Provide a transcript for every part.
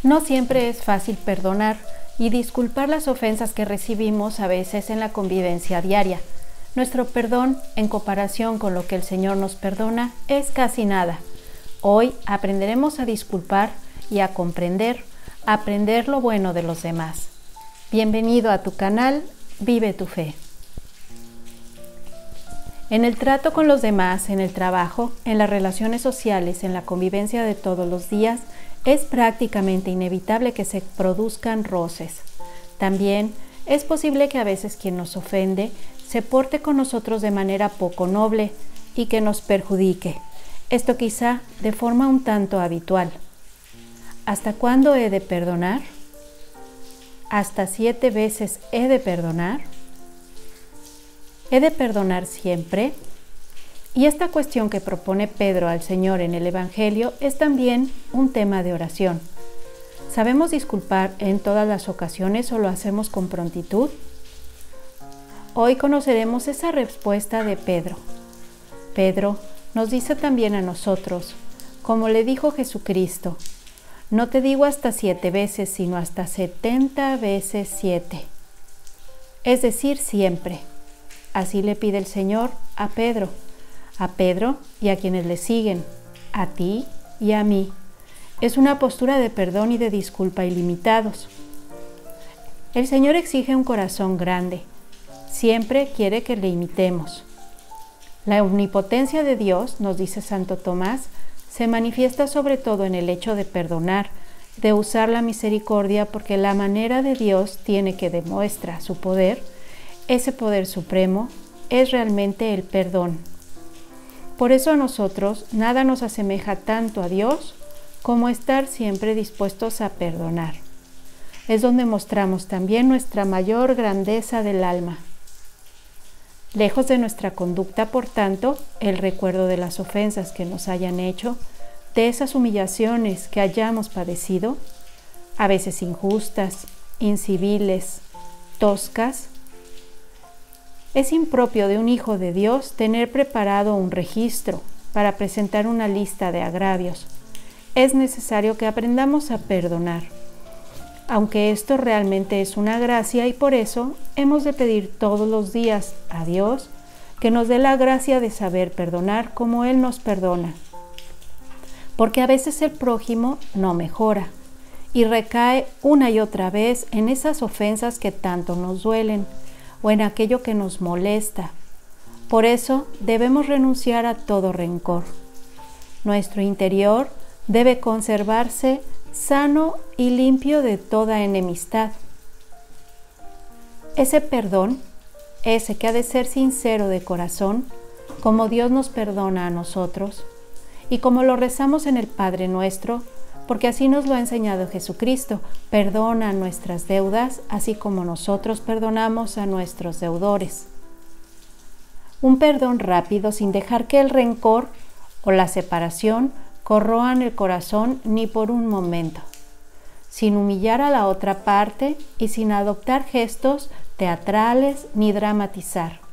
No siempre es fácil perdonar y disculpar las ofensas que recibimos a veces en la convivencia diaria. Nuestro perdón, en comparación con lo que el Señor nos perdona, es casi nada. Hoy aprenderemos a disculpar y a aprender lo bueno de los demás. Bienvenido a tu canal, Vive tu Fe. En el trato con los demás, en el trabajo, en las relaciones sociales, en la convivencia de todos los días, es prácticamente inevitable que se produzcan roces. También es posible que a veces quien nos ofende se porte con nosotros de manera poco noble y que nos perjudique. Esto quizá de forma un tanto habitual. ¿Hasta cuándo he de perdonar? ¿Hasta 7 veces he de perdonar? ¿He de perdonar siempre? Y esta cuestión que propone Pedro al Señor en el Evangelio es también un tema de oración. ¿Sabemos disculpar en todas las ocasiones o lo hacemos con prontitud? Hoy conoceremos esa respuesta de Pedro. Pedro nos dice también a nosotros, como le dijo Jesucristo, no te digo hasta 7 veces, sino hasta 70 veces 7. Es decir, siempre. Así le pide el Señor a Pedro y a quienes le siguen, a ti y a mí. Es una postura de perdón y de disculpa ilimitados. El Señor exige un corazón grande. Siempre quiere que le imitemos. La omnipotencia de Dios, nos dice Santo Tomás, se manifiesta sobre todo en el hecho de perdonar, de usar la misericordia, porque la manera de Dios tiene que demuestra su poder. Ese poder supremo es realmente el perdón. Por eso a nosotros nada nos asemeja tanto a Dios como estar siempre dispuestos a perdonar. Es donde mostramos también nuestra mayor grandeza del alma. Lejos de nuestra conducta, por tanto, el recuerdo de las ofensas que nos hayan hecho, de esas humillaciones que hayamos padecido, a veces injustas, inciviles, toscas. Es impropio de un hijo de Dios tener preparado un registro para presentar una lista de agravios. Es necesario que aprendamos a perdonar, aunque esto realmente es una gracia y por eso hemos de pedir todos los días a Dios que nos dé la gracia de saber perdonar como Él nos perdona. Porque a veces el prójimo no mejora y recae una y otra vez en esas ofensas que tanto nos duelen o en aquello que nos molesta. Por eso debemos renunciar a todo rencor. Nuestro interior debe conservarse sano y limpio de toda enemistad. Ese perdón, ese que ha de ser sincero de corazón, como Dios nos perdona a nosotros, y como lo rezamos en el Padre Nuestro, porque así nos lo ha enseñado Jesucristo, perdona nuestras deudas, así como nosotros perdonamos a nuestros deudores. Un perdón rápido, sin dejar que el rencor o la separación corroan el corazón ni por un momento, sin humillar a la otra parte y sin adoptar gestos teatrales ni dramatizar.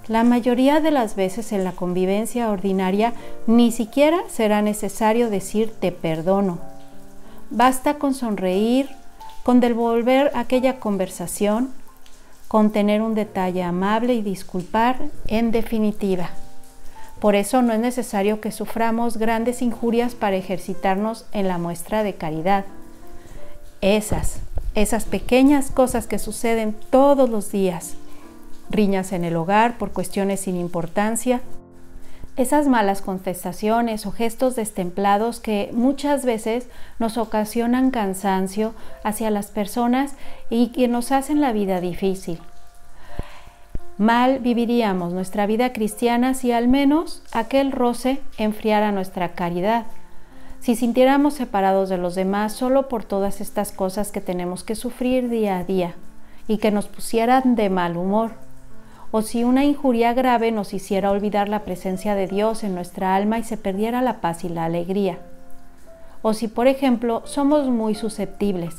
La mayoría de las veces en la convivencia ordinaria ni siquiera será necesario decir te perdono. Basta con sonreír, con devolver aquella conversación, con tener un detalle amable y disculpar en definitiva. Por eso no es necesario que suframos grandes injurias para ejercitarnos en la muestra de caridad. Esas pequeñas cosas que suceden todos los días, riñas en el hogar por cuestiones sin importancia, esas malas contestaciones o gestos destemplados que muchas veces nos ocasionan cansancio hacia las personas y que nos hacen la vida difícil. Mal viviríamos nuestra vida cristiana si al menos aquel roce enfriara nuestra caridad, si sintiéramos separados de los demás solo por todas estas cosas que tenemos que sufrir día a día y que nos pusieran de mal humor, o si una injuria grave nos hiciera olvidar la presencia de Dios en nuestra alma y se perdiera la paz y la alegría, o si, por ejemplo, somos muy susceptibles.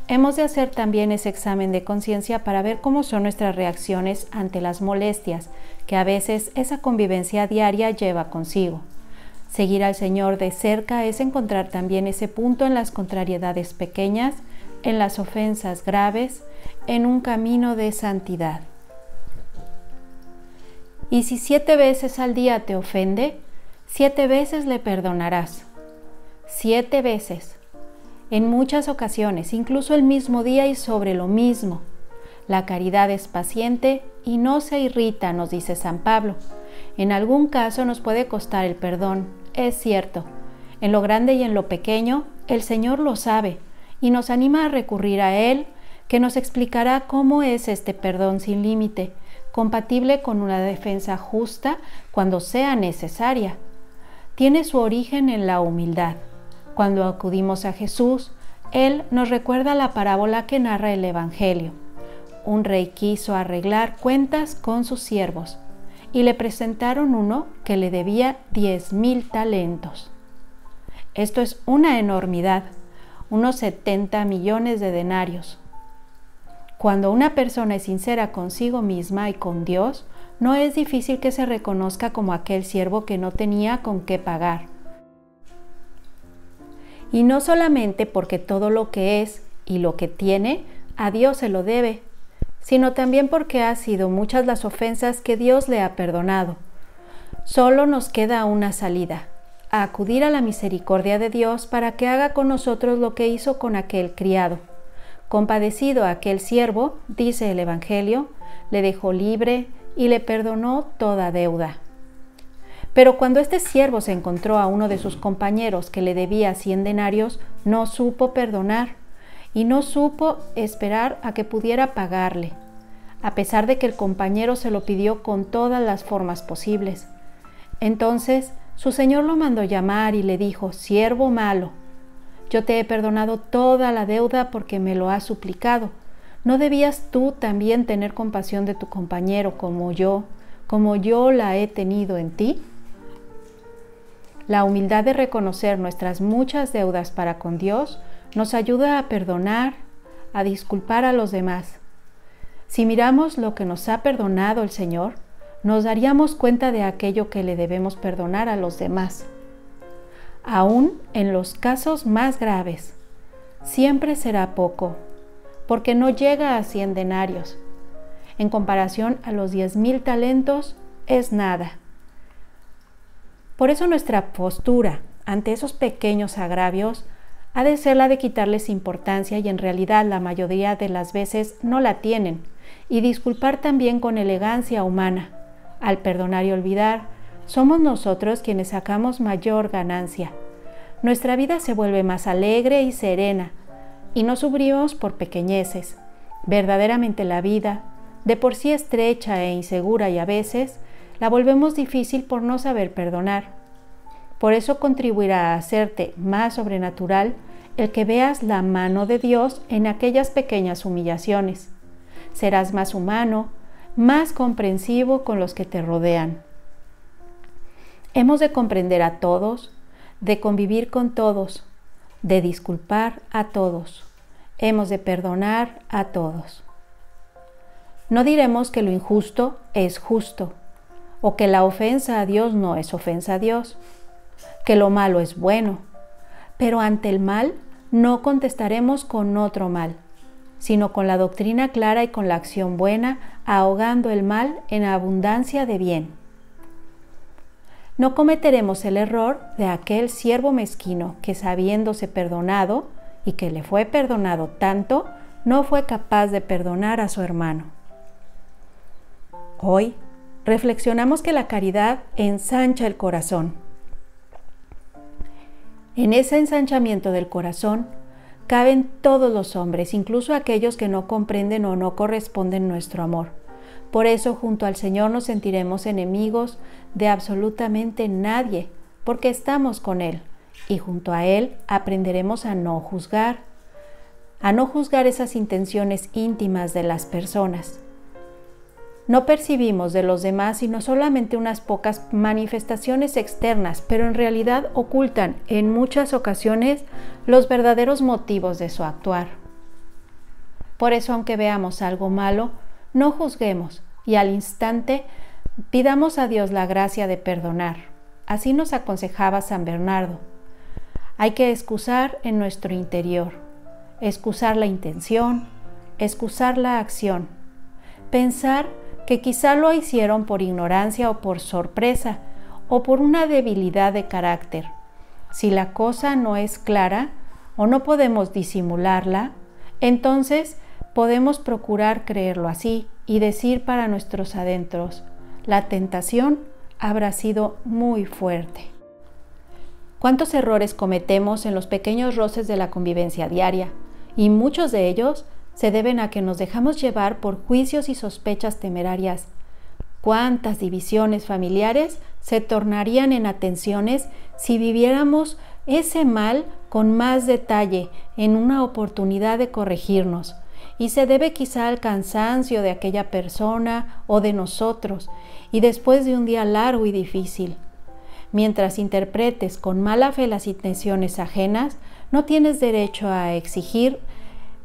Hemos de hacer también ese examen de conciencia para ver cómo son nuestras reacciones ante las molestias que a veces esa convivencia diaria lleva consigo. Seguir al Señor de cerca es encontrar también ese punto en las contrariedades pequeñas, en las ofensas graves, en un camino de santidad. Y si 7 veces al día te ofende, 7 veces le perdonarás. 7 veces. En muchas ocasiones, incluso el mismo día y sobre lo mismo. La caridad es paciente y no se irrita, nos dice San Pablo. En algún caso nos puede costar el perdón, es cierto. En lo grande y en lo pequeño, el Señor lo sabe y nos anima a recurrir a Él, que nos explicará cómo es este perdón sin límite, compatible con una defensa justa cuando sea necesaria. Tiene su origen en la humildad. Cuando acudimos a Jesús, Él nos recuerda la parábola que narra el Evangelio. Un rey quiso arreglar cuentas con sus siervos y le presentaron uno que le debía 10,000 talentos. Esto es una enormidad, unos 70 millones de denarios. Cuando una persona es sincera consigo misma y con Dios, no es difícil que se reconozca como aquel siervo que no tenía con qué pagar. Y no solamente porque todo lo que es y lo que tiene, a Dios se lo debe, sino también porque han sido muchas las ofensas que Dios le ha perdonado. Solo nos queda una salida, a acudir a la misericordia de Dios para que haga con nosotros lo que hizo con aquel criado. Compadecido a aquel siervo, dice el Evangelio, le dejó libre y le perdonó toda deuda. Pero cuando este siervo se encontró a uno de sus compañeros que le debía 100 denarios, no supo perdonar y no supo esperar a que pudiera pagarle, a pesar de que el compañero se lo pidió con todas las formas posibles. Entonces su señor lo mandó llamar y le dijo: «Siervo malo, yo te he perdonado toda la deuda porque me lo has suplicado. ¿No debías tú también tener compasión de tu compañero como yo la he tenido en ti?» La humildad de reconocer nuestras muchas deudas para con Dios nos ayuda a perdonar, a disculpar a los demás. Si miramos lo que nos ha perdonado el Señor, nos daríamos cuenta de aquello que le debemos perdonar a los demás. Aún en los casos más graves, siempre será poco, porque no llega a 100 denarios. En comparación a los 10,000 talentos, es nada. Por eso nuestra postura ante esos pequeños agravios ha de ser la de quitarles importancia, y en realidad la mayoría de las veces no la tienen, y disculpar también con elegancia humana. Al perdonar y olvidar, somos nosotros quienes sacamos mayor ganancia. Nuestra vida se vuelve más alegre y serena, y no sufrimos por pequeñeces. Verdaderamente la vida, de por sí estrecha e insegura y a veces, la volvemos difícil por no saber perdonar. Por eso contribuirá a hacerte más sobrenatural el que veas la mano de Dios en aquellas pequeñas humillaciones. Serás más humano, más comprensivo con los que te rodean. Hemos de comprender a todos, de convivir con todos, de disculpar a todos. Hemos de perdonar a todos. No diremos que lo injusto es justo, o que la ofensa a Dios no es ofensa a Dios, que lo malo es bueno, pero ante el mal no contestaremos con otro mal, sino con la doctrina clara y con la acción buena, ahogando el mal en abundancia de bien. No cometeremos el error de aquel siervo mezquino que, sabiéndose perdonado y que le fue perdonado tanto, no fue capaz de perdonar a su hermano. Hoy reflexionamos que la caridad ensancha el corazón. En ese ensanchamiento del corazón caben todos los hombres, incluso aquellos que no comprenden o no corresponden nuestro amor. Por eso, junto al Señor nos sentiremos enemigos de absolutamente nadie, porque estamos con Él, y junto a Él aprenderemos a no juzgar esas intenciones íntimas de las personas. No percibimos de los demás sino solamente unas pocas manifestaciones externas, pero en realidad ocultan en muchas ocasiones los verdaderos motivos de su actuar. Por eso, aunque veamos algo malo, no juzguemos y al instante pidamos a Dios la gracia de perdonar, Así nos aconsejaba San Bernardo. Hay que excusar en nuestro interior, excusar la intención, excusar la acción, pensar que quizá lo hicieron por ignorancia o por sorpresa o por una debilidad de carácter. Si la cosa no es clara o no podemos disimularla, entonces podemos procurar creerlo así y decir para nuestros adentros: la tentación habrá sido muy fuerte. ¿Cuántos errores cometemos en los pequeños roces de la convivencia diaria? Y muchos de ellos se deben a que nos dejamos llevar por juicios y sospechas temerarias. ¿Cuántas divisiones familiares se tornarían en atenciones si viviéramos ese mal con más detalle en una oportunidad de corregirnos? Y se debe quizá al cansancio de aquella persona o de nosotros, y después de un día largo y difícil. Mientras interpretes con mala fe las intenciones ajenas, no tienes derecho a exigir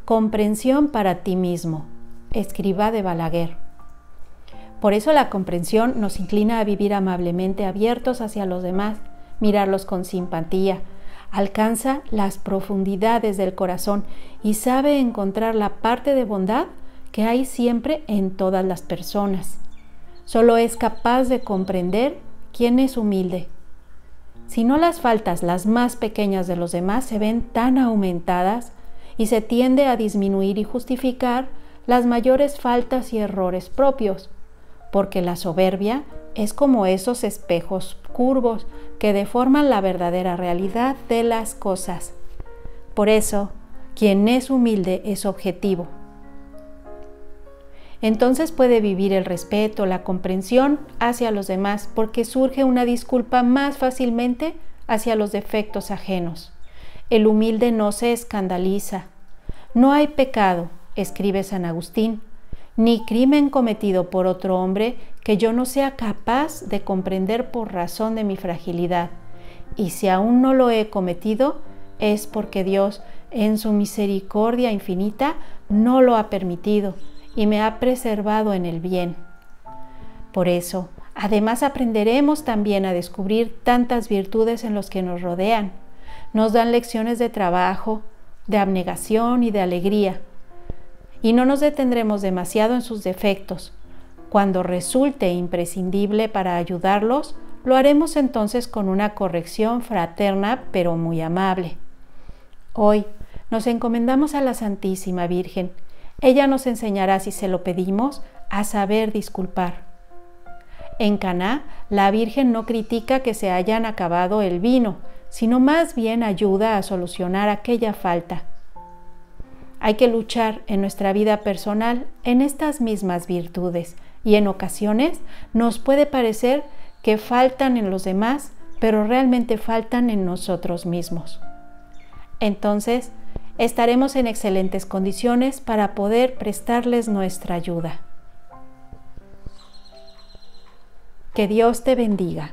comprensión para ti mismo. Escriba de Balaguer. Por eso la comprensión nos inclina a vivir amablemente abiertos hacia los demás, mirarlos con simpatía, alcanza las profundidades del corazón y sabe encontrar la parte de bondad que hay siempre en todas las personas. Solo es capaz de comprender quién es humilde. Si no, las faltas, las más pequeñas de los demás, se ven tan aumentadas y se tiende a disminuir y justificar las mayores faltas y errores propios, porque la soberbia es como esos espejos curvos que deforman la verdadera realidad de las cosas. Por eso, quien es humilde es objetivo. Entonces puede vivir el respeto, la comprensión hacia los demás, porque surge una disculpa más fácilmente hacia los defectos ajenos. El humilde no se escandaliza. No hay pecado, escribe San Agustín, ni crimen cometido por otro hombre que yo no sea capaz de comprender por razón de mi fragilidad. Y si aún no lo he cometido, es porque Dios, en su misericordia infinita, no lo ha permitido y me ha preservado en el bien. Por eso, además, aprenderemos también a descubrir tantas virtudes en los que nos rodean. Nos dan lecciones de trabajo, de abnegación y de alegría. Y no nos detendremos demasiado en sus defectos. Cuando resulte imprescindible para ayudarlos, lo haremos entonces con una corrección fraterna pero muy amable. Hoy nos encomendamos a la Santísima Virgen. Ella nos enseñará, si se lo pedimos, a saber disculpar. En Caná, la Virgen no critica que se hayan acabado el vino, sino más bien ayuda a solucionar aquella falta. Hay que luchar en nuestra vida personal en estas mismas virtudes, y en ocasiones nos puede parecer que faltan en los demás, pero realmente faltan en nosotros mismos. Entonces, estaremos en excelentes condiciones para poder prestarles nuestra ayuda. Que Dios te bendiga.